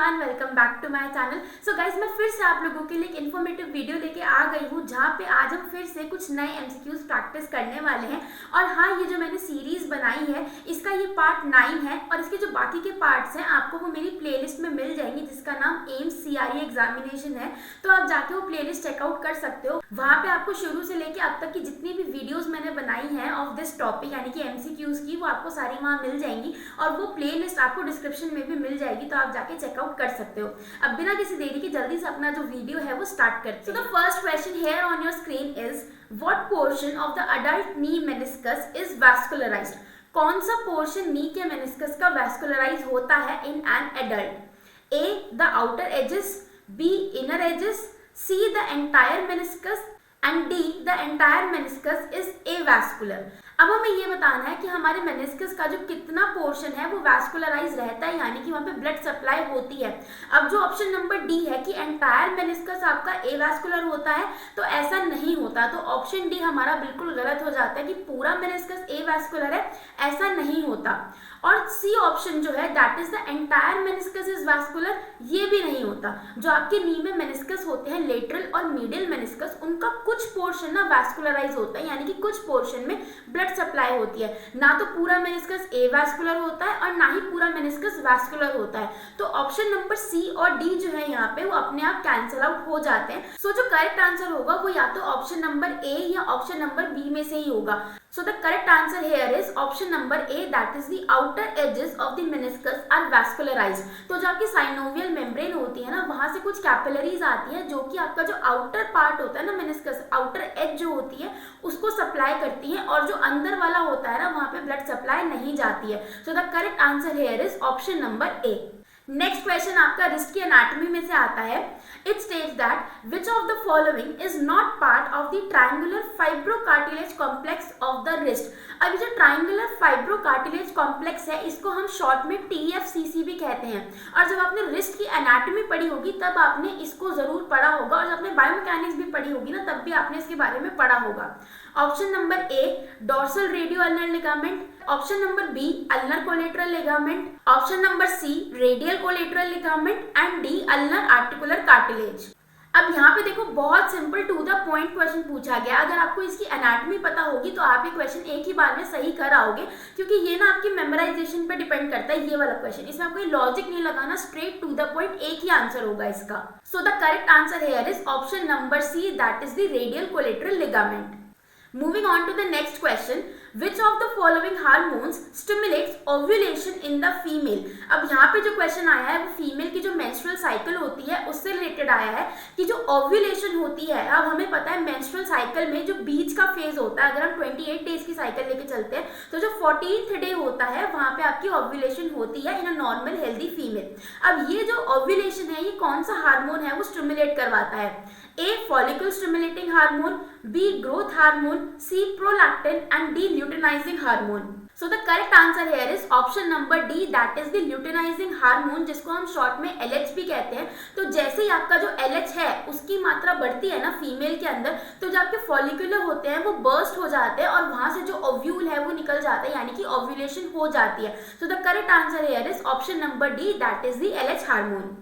Everyone, welcome back to my channel. So guys, मैं फिर से आप लोगों के लिए एक इन्फॉर्मेटिव वीडियो लेके आ गई हूँ जहाँ पे आज हम फिर से कुछ नए एमसीक्यूज प्रैक्टिस करने वाले हैं। और हाँ, ये जो मैंने सीरीज बनाई है इसका ये पार्ट 9 है और इसके जो बाकी के पार्ट्स हैं आपको वो मेरी प्लेलिस्ट में मिल जाएंगे जिसका नाम एम्स सीआरई एग्जामिनेशन है। तो आप जाके वो प्लेलिस्ट चेकआउट कर सकते हो। वहाँ पे आपको शुरू से लेके अब तक की जितनी भी वीडियोज मैंने बनाई है ऑफ दिस टॉपिक यानी कि एमसीक्यूज की, वो आपको सारी वहाँ मिल जाएंगी और वो प्लेलिस्ट आपको डिस्क्रिप्शन में भी मिल जाएगी, तो आप जाके चेकआउट कर सकते हो। अब बिना किसी देरी के जल्दी से अपना जो वीडियो है वो स्टार्ट करते हैं। So the first question here on your screen is what portion of the adult knee meniscus is vascularized? कौन सा पोर्शन नी के मेनिस्कस का वैस्कुलराइज होता है in an adult? A the outer edges, B inner edges, C the entire meniscus and D the entire meniscus is avascular। अब हमें ये बताना है कि हमारे मेनिस्कस का जो कितना पोर्शन है वो वैस्कुलराइज रहता है यानी कि वहाँ पे ब्लड सप्लाई होती है। अब जो ऑप्शन नंबर डी है कि एंटायर मेनिस्कस आपका एवैस्कुलर होता है, तो ऐसा नहीं होता। तो ऑप्शन डी हमारा बिल्कुल गलत हो जाता है कि पूरा मेनिस्कस एवैस्कुलर है, ऐसा नहीं होता। और सी ऑप्शन जो है that is the entire meniscus is vascular, ये भी नहीं होता। जो आपके नी में मेनिस्कस होते हैं लेटरल और मीडियल मेनिस्कस, उनका कुछ पोर्शन ना वैस्कुलराइज होता है यानी कि कुछ पोर्शन में ब्लड सप्लाई होती है। ना तो पूरा मेनिस्कस एवैस्कुलर होता है और ना ही पूरा मेनिस्कस वैस्कुलर होता है। तो ऑप्शन नंबर सी और डी जो है यहाँ पे वो अपने आप कैंसिल आउट हो जाते हैं। सो जो करेक्ट आंसर होगा वो या तो ऑप्शन नंबर ए या ऑप्शन नंबर बी में से ही होगा। So the correct answer here is option number A, that is the outer edges of the meniscus are vascularized। तो जो आपकी साइनोवियल मेम्ब्रेन होती है ना, वहां से कुछ कैपिलरीज आती है जो कि आपका जो आउटर पार्ट होता है ना मेनिस्कस, आउटर एज जो होती है उसको सप्लाई करती है और जो अंदर वाला होता है ना वहां पे ब्लड सप्लाई नहीं जाती है। So the correct answer here is option number A। Next question आपका रिस्ट की एनाटॉमी में से आता है। It states that which of the following is not part of the triangular fibrocartilage complex of the wrist. अब जो triangular fibrocartilage complex है इसको हम शॉर्ट में TFCC भी कहते हैं। और जब आपने रिस्ट की एनाटॉमी पढ़ी होगी तब आपने इसको जरूर पढ़ा होगा, और जब आपने बायोमैकेनिक्स भी पढ़ी होगी ना तब भी आपने इसके बारे में पढ़ा होगा। Option number A dorsal radio ulnar ligament, option number B ulnar collateral ligament, option number C radial collateral ligament and D ulnar articular cartilage. अब यहाँ पे देखो बहुत simple to the point question पूछा गया। अगर आपको इसकी एनाटॉमी पता होगी तो आप ये क्वेश्चन एक ही बार में सही कर आओगे, क्योंकि ये ना आपकी मेमोराइजेशन पे डिपेंड करता है। ये वाला क्वेश्चन इसमें आपको लॉजिक नहीं लगाना, स्ट्रेट टू द पॉइंट एक ही आंसर होगा इसका। So the correct answer here is option number C, that is the radial collateral ligament. Moving on to the next question, which of the following hormones stimulates ovulation in the female? अब यहाँ पे जो question आया है वो female की जो menstrual cycle होती है उससे रिलेटेड आया है कि जो ओव्यूलेशन होती है। अब हमें पता है मेंस्ट्रुअल साइकिल में जो बीच का फेज होता है, अगर हम 28 डेज की साइकिल लेके चलते हैं तो जो 14th डे होता है वहाँ पे आपकी ओव्यूलेशन होती है इन अ नॉर्मल हेल्दी फीमेल। अब ये जो ओव्यूलेशन है ये कौन सा हार्मोन है वो स्टिमुलेट करवाता है? A follicle stimulating hormone, B growth hormone, C prolactin and D luteinizing hormone। So the correct answer here is option number D, that is the luteinizing hormone, जिसको हम शॉर्ट में LH भी कहते हैं। तो जैसे ही आपका जो LH है उसकी मात्रा बढ़ती है ना फीमेल के अंदर, तो जो आपके फॉलिकुलर होते हैं वो बर्स्ट हो जाते हैं और वहां से जो ओव्यूल है वो निकल जाता है यानी कि ओव्यूलेशन हो जाती है। So the correct answer here is option number D, that is the LH hormone।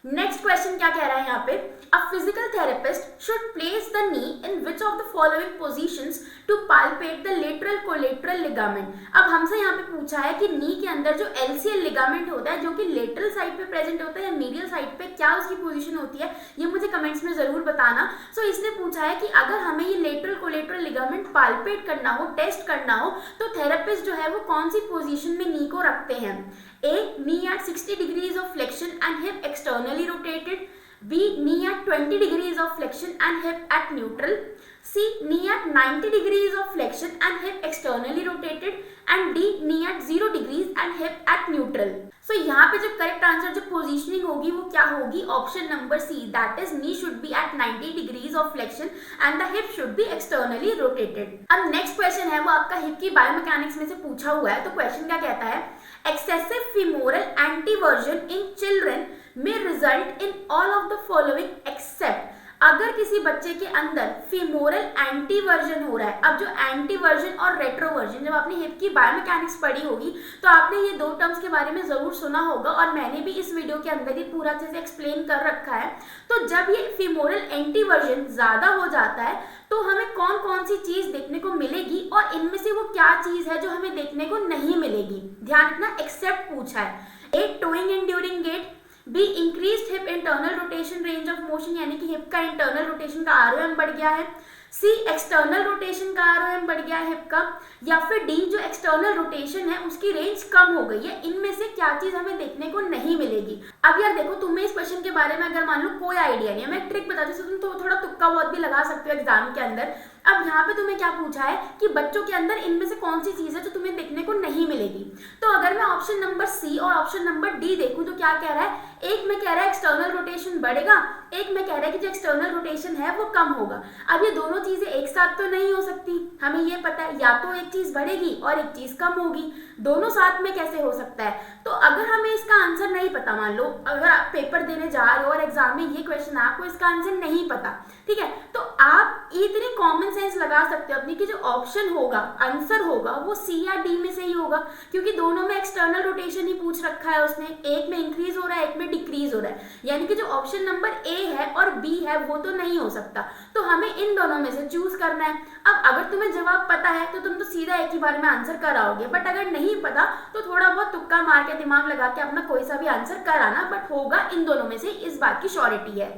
Next question क्या कह रहा है यहाँ पे? A physical therapist should place the knee in which of the following positions to palpate the lateral collateral ligament. अब हमसे यहाँ पे पूछा है कि नी के अंदर जो LCL लिगामेंट होता है जो कि लेटरल साइड पे प्रेजेंट होता है या मीडियल साइड पे, क्या उसकी पोजीशन होती है ये मुझे कमेंट्स में जरूर बताना। सो इसने पूछा है कि अगर हमें ये लेटरल कोलेटरल लिगामेंट पाल्पेट करना हो, टेस्ट करना हो, तो थेरेपिस्ट जो है वो कौन सी पोजीशन में नी को रखते हैं? A, knee at 60 degrees of flexion and hip externally rotated, B, knee at 20 degrees of flexion and hip at neutral, C, knee at 90 degrees of flexion and hip externally rotated and D, knee at 0 degrees and hip at neutral। So यहाँ पे जो correct answer जो positioning होगी वो क्या होगी? Option number C, that is knee should be at 90 degrees of flexion and the hip should be externally rotated. अब next question है वो आपका हिप की बायोमैकेनिक्स में से पूछा हुआ है। तो क्वेश्चन क्या कहता है? Excessive femoral anteversion in children may result in all of the following except। अगर किसी बच्चे के अंदर फीमोरल एंटीवर्जन हो रहा है, अब जो एंटीवर्जन और रेट्रोवर्जन, जब आपने हिप की बायोमैकेनिक्स पढ़ी होगी तो आपने ये दो टर्म्स के बारे में जरूर सुना होगा और मैंने भी इस वीडियो के अंदर ही पूरा चीज एक्सप्लेन कर रखा है। तो जब ये फीमोरल एंटीवर्जन ज्यादा हो जाता है तो हमें कौन कौन सी चीज देखने को मिलेगी और इनमें से वो क्या चीज है जो हमें देखने को नहीं मिलेगी। ध्यान रखना, एक्सेप्ट पूछा है। A, toeing in during gait. B, increased hip internal rotation range of motion, यानी कि हिप का इंटरनल रोटेशन का आरओएम बढ़ गया है। सी, एक्सटर्नल रोटेशन का आरओएम बढ़ गया है हिप का। या फिर डी, जो एक्सटर्नल रोटेशन है उसकी रेंज कम हो गई है। इनमें से क्या चीज हमें देखने को नहीं मिलेगी। अब यार देखो, तुम्हें इस क्वेश्चन के बारे में अगर मान लो कोई आइडिया नहीं है, मैं ट्रिक बताती हूँ, तुम तो थोड़ा तुक्का बहुत भी लगा सकते हो एग्जाम के अंदर। अब यहाँ पे तुम्हें क्या पूछा है कि बच्चों के अंदर इनमें से कौन सी चीज है जो तुम्हें देखने को नहीं मिलेगी। तो अगर मैं ऑप्शन नंबर सी और ऑप्शन नंबर डी देखूं तो क्या कह रहा है, एक में कह रहा है एक्सटर्नल रोटेशन बढ़ेगा, एक में कह रहा है कि जो एक्सटर्नल रोटेशन है वो कम होगा। अब ये दोनों चीजें एक साथ तो नहीं हो सकती, हमें ये पता है, या तो एक चीज बढ़ेगी और एक चीज कम होगी, दोनों साथ में कैसे हो सकता है। तो अगर हमें इसका आंसर नहीं पता, मान लो अगर आप पेपर देने जा रहे हो और एग्जाम में ये क्वेश्चन आपको इसका आंसर नहीं पता, ठीक है, तो आप इतनी कॉमन सेंस लगा सकते हो अपनी कि जो ऑप्शन होगा, आंसर होगा, वो सी या डी में से ही होगा, क्योंकि दोनों में एक्सटर्नल रोटेशन ही पूछ रखा है उसने, एक में इंक्रीज हो रहा है, एक में डिक्रीज हो रहा है, यानी कि जो ऑप्शन नंबर ए है और बी है वो तो नहीं हो सकता। तो हमें इन दोनों में से चूज करना है। अब अगर तुम्हें जवाब पता है तो तुम तो सीधा एक ही बार में आंसर कर आओगे, बट अगर नहीं पता तो थोड़ा बहुत तुक्का मार के, दिमाग लगा के अपना कोई सा भी आंसर कर आना, बट होगा इन दोनों में से, इस बात की श्योरिटी है।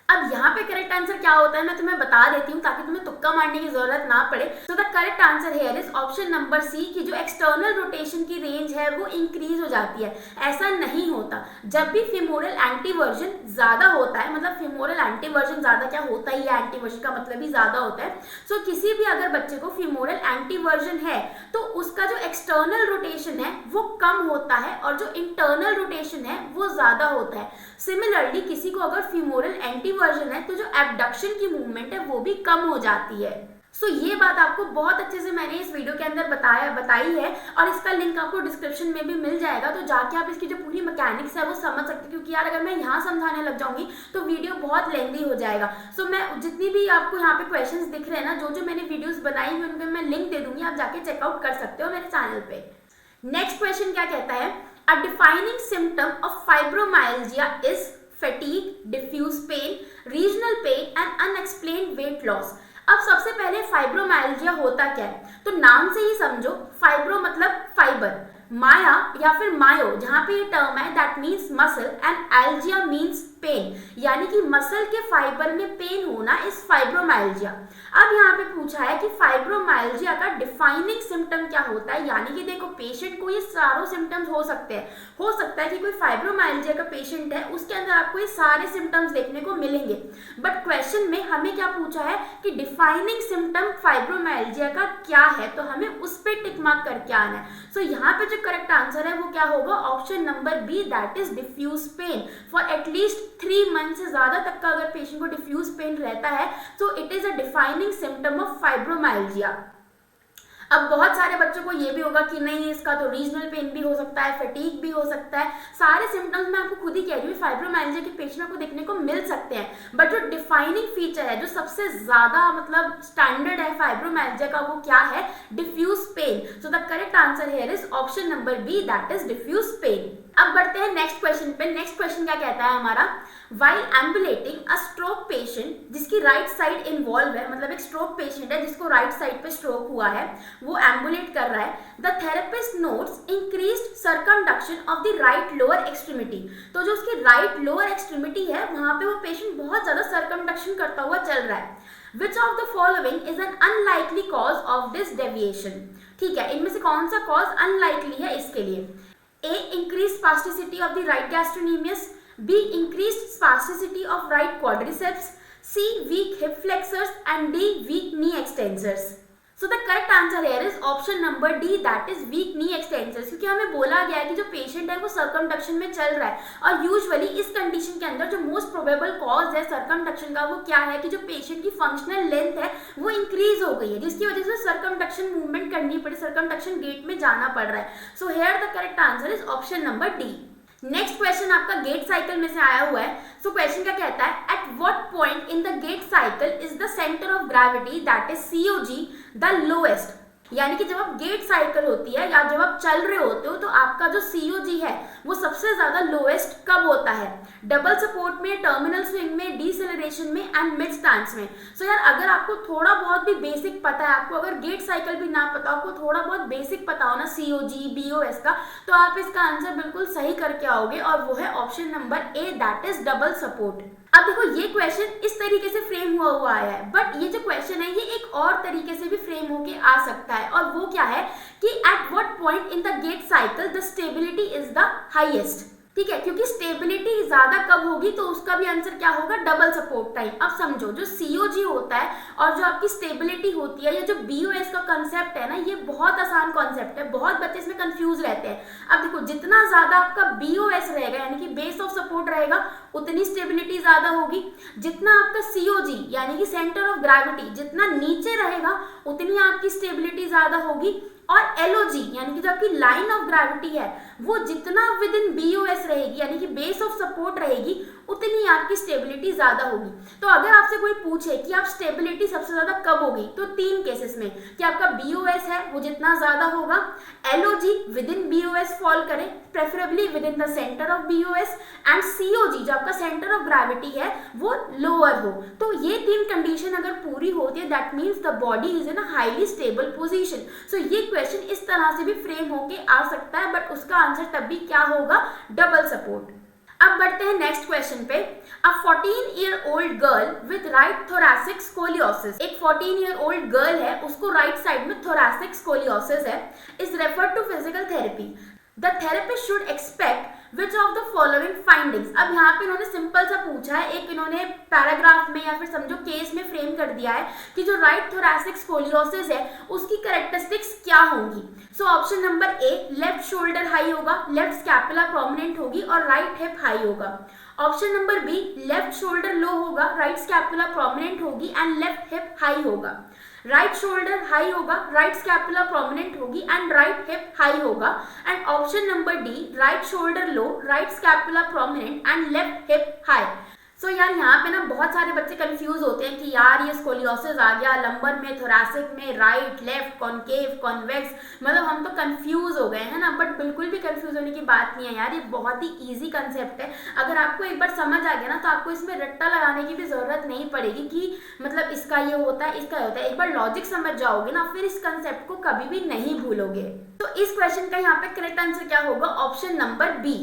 अब यहाँ पे करेक्ट आंसर क्या होता है मैं तुम्हें बता देती हूँ ताकि तुम्हें तुक्का मारने की जरूरत ना पड़े। So the correct answer here is option number C की जो एक्सटर्नल रोटेशन की रेंज है वो इंक्रीज हो जाती है। ऐसा नहीं होता, जब भी फीमोरल एंटीवर्जन ज्यादा होता है, मतलब फीमोरल एंटीवर्जन ज्यादा क्या होता ही है, एंटीवर्जन का मतलब ही ज्यादा होता है। सो किसी भी अगर बच्चे को फीमोरल एंटीवर्जन है तो उसका जो एक्सटर्नल रोटेशन है वो कम होता है और जो इंटरनल रोटेशन है वो ज्यादा होता है। सिमिलरली किसी को अगर फीमोरल एंटीवर्जन है तो जो एबडक्शन की मूवमेंट है वो भी कम हो जाती है। सो ये बात आपको बहुत अच्छे से मैंने इस वीडियो के अंदर बताई है और इसका लिंक आपको डिस्क्रिप्शन में भी मिल जाएगा, तो जाके आप इसकी जो पूरी मैकेनिक्स है वो समझ सकते हैं, क्योंकि यार अगर मैं यहाँ समझाने लग जाऊंगी तो वीडियो बहुत लेंदी हो जाएगा। सो मैं जितनी भी आपको यहाँ पे क्वेश्चंस दिख रहे हैं ना, जो मैंने वीडियोस बनाई हुई उनके मैं लिंक दे दूंगी, आप जाके चेकआउट कर सकते हो मेरे चैनल पे। नेक्स्ट क्वेश्चन क्या कहता है, a defining symptom of fibromyalgia is fatigue, diffuse pain, regional pain and unexplained weight loss। अब सबसे पहले फाइब्रोमाइल्जिया होता क्या है, तो नाम से ही समझो, फाइब्रो मतलब फाइबर, माया या फिर मायो जहां पे ये टर्म है that means muscle and algia means pain, यानी कि मसल के फाइबर में पेन होना इस फाइब्रोमाइल्जिया। अब यहाँ पे पूछा है कि फाइब्रोमाइल्जिया का डिफाइनिंग सिम्टम क्या होता है, यानी कि देखो पेशेंट को ये सारों सिम्टम्स हो सकते हैं, हो सकता है कि कोई फाइब्रोमाइल्जिया का पेशेंट है उसके अंदर आपको ये सारे सिम्टम्स देखने को मिलेंगे, बट क्वेश्चन में हमें क्या पूछा है कि डिफाइनिंग सिम्टम फाइब्रोमाइल्जिया का क्या है, तो हमें उस पर टिक मार्क करके आना है। सो यहाँ पे जो करेक्ट आंसर है वो क्या होगा, option number B that is diffuse pain for at least 3 month से ज्यादा तक का अगर पेशेंट को डिफ्यूज पेन रहता है तो it is a defining symptom of fibromyalgia. अब बहुत सारे बच्चों को ये भी होगा कि नहीं इसका तो रीजनल पेन भी हो सकता है, फटीग भी हो सकता है, सारे सिम्टम्स मैं आपको खुद ही कह रही हूँ फाइब्रोमाइल्जिया के पेशेंट को देखने को मिल सकते हैं, बट जो डिफाइनिंग फीचर है, जो सबसे ज्यादा मतलब स्टैंडर्ड है फाइब्रोमाइल्जिया का, वो क्या है, diffuse pain. So the correct answer here is option number B that is diffuse pain. अब बढ़ते हैं नेक्स्ट क्वेश्चन पे। नेक्स्ट क्वेश्चन क्या कहता है हमारा, while ambulating a stroke patient जिसकी राइट साइड इन्वॉल्व है, मतलब एक स्ट्रोक पेशेंट है जिसको राइट साइड पे स्ट्रोक हुआ है, वो एम्बुलेट कर रहा है, the therapist notes increased circumduction of the right lower extremity. तो जो उसकी राइट लोअर एक्सट्रीमिटी है वहां पे वो पेशेंट बहुत ज्यादा सर्कमडक्शन करता हुआ चल रहा है। विच of the following is an unlikely cause of this deviation. ठीक है, इनमें से कौन सा कॉज अनलाइकली है इसके लिए, A, increased spasticity of the right gastrocnemius, B, increased spasticity of right quadriceps, C, weak hip flexors and D, weak knee extensors। So the correct answer here is option number D that is weak knee extensors, क्योंकि हमें बोला गया है कि जो patient है वो circumduction में चल रहा है और यूजुअली इस कंडीशन के अंदर जो मोस्ट प्रोबेबल कॉज है सर्कमडक्शन का वो क्या है कि जो पेशेंट की फंक्शनल लेंथ है वो इंक्रीज हो गई है, जिसकी वजह से सर्कमडक्शन मूवमेंट करनी पड़ी, सर्कमडक्शन गेट में जाना पड़ रहा है। So here the correct answer is option number D. Next question आपका गेट साइकिल में से आया हुआ है। सो क्वेश्चन क्या कहता है, at what point in the gait cycle is the centre of gravity that is COG the lowest. यानी कि जब आप गेट साइकिल होती है या जब आप चल रहे होते हो तो आपका जो COG है वो सबसे ज्यादा लोएस्ट कब होता है, डबल सपोर्ट में, टर्मिनल स्विंग में, डिसेलरेशन में एंड मिड स्टांस में। सो यार अगर आपको थोड़ा बहुत भी बेसिक पता है, आपको अगर गेट साइकिल भी ना पता हो, आपको थोड़ा बहुत बेसिक पता हो ना COG BOS का, तो आप इसका आंसर बिल्कुल सही करके आओगे और वो है option number A that is double support. अब देखो ये क्वेश्चन इस तरीके से फ्रेम हुआ आया है, बट ये जो क्वेश्चन है ये एक और तरीके से भी फ्रेम होके आ सकता है, और वो क्या है कि at what point in the gait cycle the stability is the highest. ठीक है, क्योंकि स्टेबिलिटी ज्यादा कब होगी तो उसका भी आंसर क्या होगा, डबल सपोर्ट टाइम। अब समझो जो COG होता है और जो आपकी स्टेबिलिटी होती है, ये जो BOS का कंसेप्ट है ना, ये बहुत आसान कॉन्सेप्ट है, बहुत बच्चे इसमें कंफ्यूज रहते हैं। अब देखो जितना ज्यादा आपका BOS रहेगा यानी कि बेस ऑफ सपोर्ट रहेगा उतनी स्टेबिलिटी ज्यादा होगी, जितना आपका COG यानी कि सेंटर ऑफ ग्रेविटी जितना नीचे रहेगा उतनी आपकी स्टेबिलिटी ज्यादा होगी, और LOG यानी कि जो आपकी लाइन ऑफ ग्रेविटी है वो जितना विद इन BOS रहेगी यानी कि बेस ऑफ सपोर्ट रहेगी उतनी आपकी स्टेबिलिटी ज्यादा होगी। तो अगर आपसे कोई पूछे कि आप स्टेबिलिटी सबसे ज्यादा कब होगी, तो तीन केसेस में कि आपका BOS है वो जितना ज्यादा होगा, LOG within BOS fall करे preferably within the centre of BOS, and COG जो आपका सेंटर ऑफ ग्रेविटी है वो लोअर हो। तो ये तीन कंडीशन अगर पूरी होती है that means the body is in a highly stable position. So ये क्वेश्चन इस तरह से भी फ्रेम होके आ सकता है, बट उसका आंसर तब भी क्या होगा, डबल सपोर्ट। अब बढ़ते हैं नेक्स्ट क्वेश्चन पे। A 14-year-old girl with right thoracic scoliosis, एक 14-year-old गर्ल है उसको राइट साइड में थोरैसिक स्कोलियोसिस है, is referred to physical therapy. The therapist should expect which of the following findings. अब यहाँ पे इन्होंने सिंपल सा पूछा है, एक इन्होंने पैराग्राफ में या फिर समझो केस में फ्रेम कर दिया है कि जो राइट थोरैसिक स्कोलियोसिस है उसकी कैरेक्टरिस्टिक्स क्या होंगी। So option number A, left shoulder high होगा, लेफ्ट स्कैपुला प्रोमिनेंट होगी और राइट हिप हाई होगा। Option number B, left shoulder low होगा, राइट स्कैपुला प्रोमिनेंट होगी एंड लेफ्ट हिप हाई होगा। राइट शोल्डर हाई होगा, राइट स्कैपुला प्रोमिनेंट होगी and right hip high होगा। And option number D, right shoulder low, right scapula prominent and left hip high. So यार यहाँ पे ना बहुत सारे बच्चे कंफ्यूज होते हैं कि यार ये स्कोलियोसिस आ गया लंबर में, थोरैसिक में, राइट, लेफ्ट, कॉनकेव, कॉन्वेक्स, मतलब हम तो कंफ्यूज हो गए हैं ना। बट बिल्कुल भी कंफ्यूज होने की बात नहीं है यार, ये बहुत ही इजी कंसेप्ट है। अगर आपको एक बार समझ आ गया ना तो आपको इसमें रट्टा लगाने की भी जरूरत नहीं पड़ेगी कि मतलब इसका ये होता है इसका होता है। एक बार लॉजिक समझ जाओगे ना फिर इस कंसेप्ट को कभी भी नहीं भूलोगे। तो इस क्वेश्चन का यहाँ पे करेक्ट आंसर क्या होगा, option number B,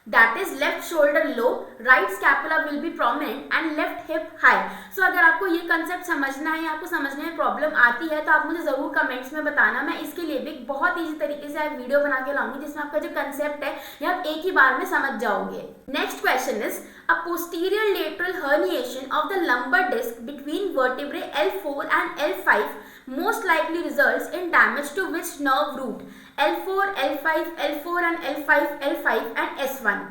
that is left shoulder low, right scapula will be prominent and left hip high। So अगर आपको ये कंसेप्ट समझना है या आपको समझने में प्रॉब्लम आती है तो आप मुझे जरूर कमेंट्स में बताना। मैं इसके लिए भी बहुत इजी तरीके से वीडियो बना के लाऊंगी जिसमें आपका जो कंसेप्ट है ये आप एक ही बार में समझ जाओगे। Next question is a posterior lateral herniation of the lumbar disc between vertebrae L4 and L5 most likely results in damage to which nerve root, L4, L5, L4 and L5, L5 and S1।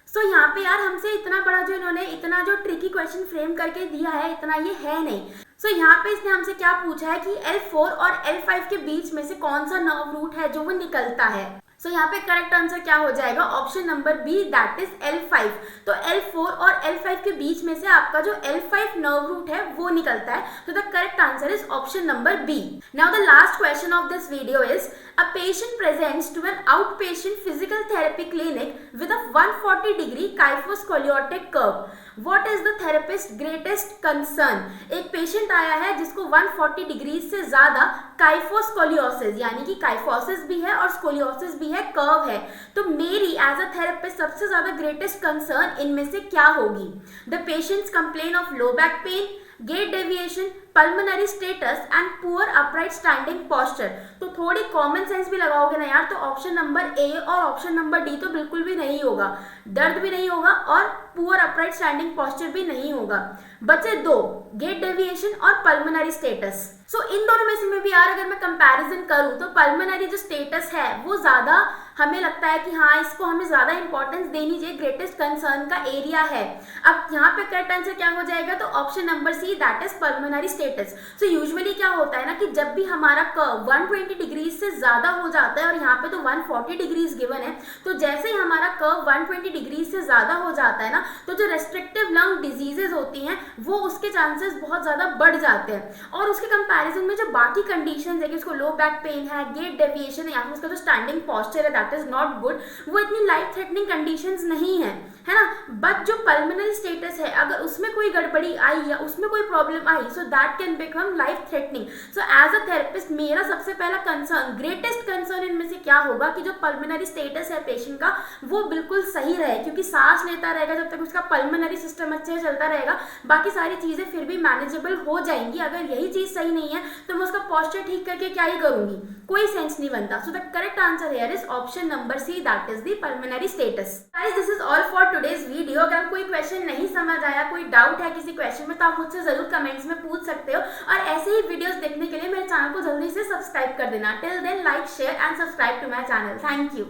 सो यहाँ पे यार हमसे इतना बड़ा जो इन्होंने इतना जो ट्रिकी क्वेश्चन फ्रेम करके दिया है इतना ये है नहीं। सो यहाँ पे इसने हमसे क्या पूछा है कि L4 और L5 के बीच में से कौन सा नर्व रूट है जो वो निकलता है। सो यहाँ पे करेक्ट आंसर क्या हो जाएगा, option number B, that is L5। तो L4 और L5 के बीच में से आपका जो L5 नर्व रूट है वो निकलता है। तो the correct answer is option number B। Now the last question of this video is a patient presents to an outpatient physical therapy clinic with a 140-degree kyphoscoliotic curve. What is the therapist's greatest concern? एक patient आया है जिसको 140 degree से ज्यादा काइफोस्कोलियोसिस यानी कि kyphosis भी है और स्कोलियोसिस भी है, कर्व है। तो मेरी एज अ थेरेपिस्ट सबसे ज्यादा ग्रेटेस्ट कंसर्न इनमें से क्या होगी? The patients complain of low back pain, gait deviation, pulmonary status and poor upright standing posture. तो थोड़ी कॉमन सेंस भी लगाओगे ना यार तो ऑप्शन नंबर A और ऑप्शन नंबर D तो बिल्कुल भी नहीं होगा, दर्द भी नहीं होगा और पुअर अपराइट स्टैंडिंग पोस्चर भी नहीं होगा। बचे दो, गेट डेविएशन और पल्मोनरी स्टेटस। सो इन दोनों में से मैं भी यार अगर मैं कंपैरिजन करूं तो पल्मोनरी जो स्टेटस है वो ज्यादा हमें लगता है कि हाँ इसको हमें ज्यादा इंपॉर्टेंस देनी चाहिए, ग्रेटेस्ट कंसर्न का एरिया है। अब यहाँ पे करेक्ट आंसर क्या हो जाएगा, तो option number C, that is pulmonary status status. So usually क्या होता है ना कि जब भी हमारा कर्व 120 डिग्रीज से ज़्यादा हो जाता है, और यहाँ पे तो 140 डिग्रीज गिवन है, तो जैसे ही हमारा कर्व 120 डिग्रीज से ज़्यादा हो जाता है ना, तो जो रेस्ट्रिक्टिव लंग डिजीजेज होती हैं वो उसके चांसेस बहुत ज़्यादा बढ़ जाते हैं। और उसके कंपैरिजन में जो बाकी कंडीशंस है कि उसको लो बैक पेन है, गेट डेविएशन है, या फिर उसका जो स्टैंडिंग पॉस्चर है दैट इज नॉट गुड, वो इतनी लाइफ थ्रेटनिंग कंडीशंस नहीं है ना। बट जो पल्मोनरी स्टेटस है, अगर उसमें कोई गड़बड़ी आई या उसमें कोई प्रॉब्लम आई, so that can become life threatening. So as a therapist मेरा सबसे पहला कंसर्न, ग्रेटेस्ट कंसर्न इनमें से क्या होगा कि जो पल्मोनरी स्टेटस है पेशेंट का वो बिल्कुल सही रहे, क्योंकि सांस लेता रहेगा जब तक उसका पल्मोनरी सिस्टम अच्छे से चलता रहेगा, बाकी सारी चीज़ें फिर भी मैनेजेबल हो जाएंगी। अगर यही चीज़ सही नहीं है तो मैं उसका पॉस्चर ठीक करके क्या ही करूंगी, कोई सेंस नहीं बनता। So the correct answer here is option number C, that is the pulmonary status. Guys this is all for today's video. अगर कोई क्वेश्चन नहीं समझ आया, कोई डाउट है किसी क्वेश्चन में, तो आप मुझसे जरूर कमेंट्स में पूछ सकते हो, और ऐसे ही वीडियोस देखने के लिए मेरे चैनल को जल्दी से सब्सक्राइब कर देना। Till then like share and subscribe to my channel. Thank you.